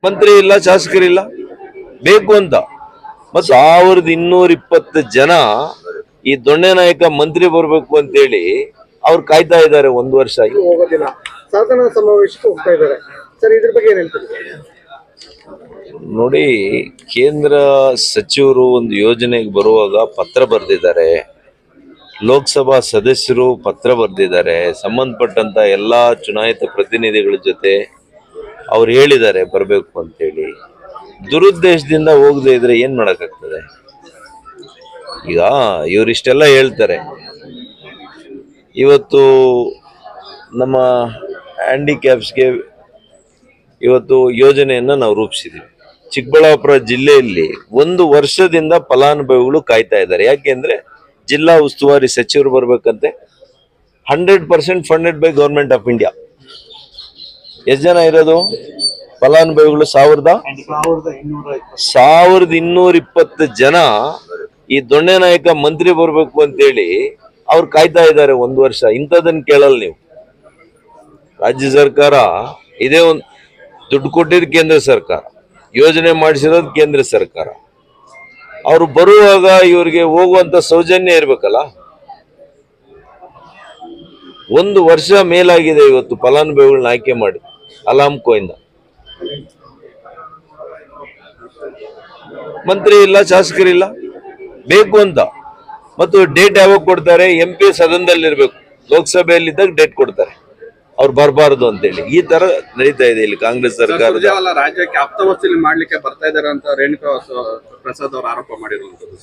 ಮಂತ್ರಿ ಇಲ್ಲ, ಶಾಸಕರಿಲ್ಲ, ಬೇಕು ಅಂತ. ಮತ್ತು 1220 ಜನ ಈ ದೊಣ್ಣೆ ನಾಯಕ ಮಂತ್ರಿ ಬರ್ಬೇಕು ಅಂತೇಳಿ ಅವ್ರು ಕಾಯ್ತಾ ಇದ್ದಾರೆ 1 ವರ್ಷ. ಹೋಗೋದಿಲ್ಲ, ಸಾಧನ ಸಮಾವೇಶಕ್ಕೆ ಹೋಗ್ತಾ ಇದ್ದಾರೆ ಸರ್, ಇದ್ರ ಬಗ್ಗೆ ಏನ್ ಹೇಳ್ತೀರಿ? ನೋಡಿ, ಕೇಂದ್ರ ಸಚಿವರು ಒಂದು ಯೋಜನೆಗೆ ಬರುವಾಗ ಪತ್ರ ಬರೆದಿದ್ದಾರೆ, ಲೋಕಸಭಾ ಸದಸ್ಯರು ಪತ್ರ ಬರೆದಿದ್ದಾರೆ, ಸಂಬಂಧಪಟ್ಟಂತ ಎಲ್ಲಾ ಚುನಾಯಿತ ಪ್ರತಿನಿಧಿಗಳ ಜೊತೆ ಅವ್ರು ಹೇಳಿದ್ದಾರೆ ಬರಬೇಕು ಅಂತೇಳಿ. ದುರುದ್ದೇಶದಿಂದ ಹೋಗದೆ ಇದ್ರೆ ಏನ್ ಮಾಡಕ್ಕಾಗ್ತದೆ? ಈಗ ಇವರಿಷ್ಟೆಲ್ಲ ಹೇಳ್ತಾರೆ. ಇವತ್ತು ನಮ್ಮ ಹ್ಯಾಂಡಿಕ್ಯಾಪ್ಸ್ಗೆ ಇವತ್ತು ಯೋಜನೆಯನ್ನ ನಾವು ರೂಪಿಸಿದ್ದೀವಿ. ಚಿಕ್ಕಬಳ್ಳಾಪುರ ಜಿಲ್ಲೆಯಲ್ಲಿ 1 ವರ್ಷದಿಂದ ಫಲಾನುಭವಿಗಳು ಕಾಯ್ತಾ ಇದ್ದಾರೆ. ಯಾಕೆಂದ್ರೆ ಜಿಲ್ಲಾ ಉಸ್ತುವಾರಿ ಸಚಿವರು ಬರ್ಬೇಕಂತೆ. 100% funded by government of India. ಎಷ್ಟು ಜನ ಇರೋದು ಫಲಾನುಭವಿಗಳು? 1220 ಜನ ಈ ದೊಣ್ಣೆ ನಾಯಕ ಮಂತ್ರಿ ಬರ್ಬೇಕು ಅಂತೇಳಿ ಅವ್ರು ಕಾಯ್ತಾ ಇದ್ದಾರೆ 1 ವರ್ಷ. ಇಂಥದನ್ನ ಕೇಳಲ್ಲ ನೀವು. ರಾಜ್ಯ ಸರ್ಕಾರ ಇದೇ ಒಂದು ದುಡ್ಡು ಕೊಟ್ಟಿದ್ದು ಕೇಂದ್ರ ಸರ್ಕಾರ, ಯೋಜನೆ ಮಾಡಿಸಿರೋದು ಕೇಂದ್ರ ಸರ್ಕಾರ. ಅವರು ಬರುವಾಗ ಇವರಿಗೆ ಹೋಗುವಂತ ಸೌಜನ್ಯ ಇರ್ಬೇಕಲ್ಲ. 1 ವರ್ಷ ಮೇಲಾಗಿದೆ ಇವತ್ತು ಫಲಾನುಭವಿಗಳನ್ನ ಆಯ್ಕೆ ಮಾಡಿ ಅಲಾಮ್ಕೋಯಿಂದ. ಮಂತ್ರಿ ಇಲ್ಲ, ಶಾಸಕರಿಲ್ಲ, ಬೇಕು ಅಂತ. ಮತ್ತು ಡೇಟ್ ಯಾವಾಗ ಕೊಡ್ತಾರೆ? MP ಸದನದಲ್ಲಿ ಇರ್ಬೇಕು, ಲೋಕಸಭೆಯಲ್ಲಿದ್ದಾಗ ಡೇಟ್ ಕೊಡ್ತಾರೆ, ಅವ್ರು ಬರಬಾರದು ಅಂತೇಳಿ. ಈ ತರ ನಡೀತಾ ಇದೆ ಇಲ್ಲಿ ಕಾಂಗ್ರೆಸ್ ಸರ್ಕಾರ. ರಾಜ್ಯಕ್ಕೆ ಆಪ್ತವಸೂಲಿ ಮಾಡ್ಲಿಕ್ಕೆ ಬರ್ತಾ ಇದಾರೆ ಅಂತ ರೇಣುಕಾ ಪ್ರಸಾದ್ ಅವರು ಆರೋಪ ಮಾಡಿರುವಂತದ್ದು.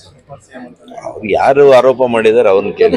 ಯಾರು ಆರೋಪ ಮಾಡಿದಾರೆ ಅವ್ರನ್ನ ಕೇಳಿ.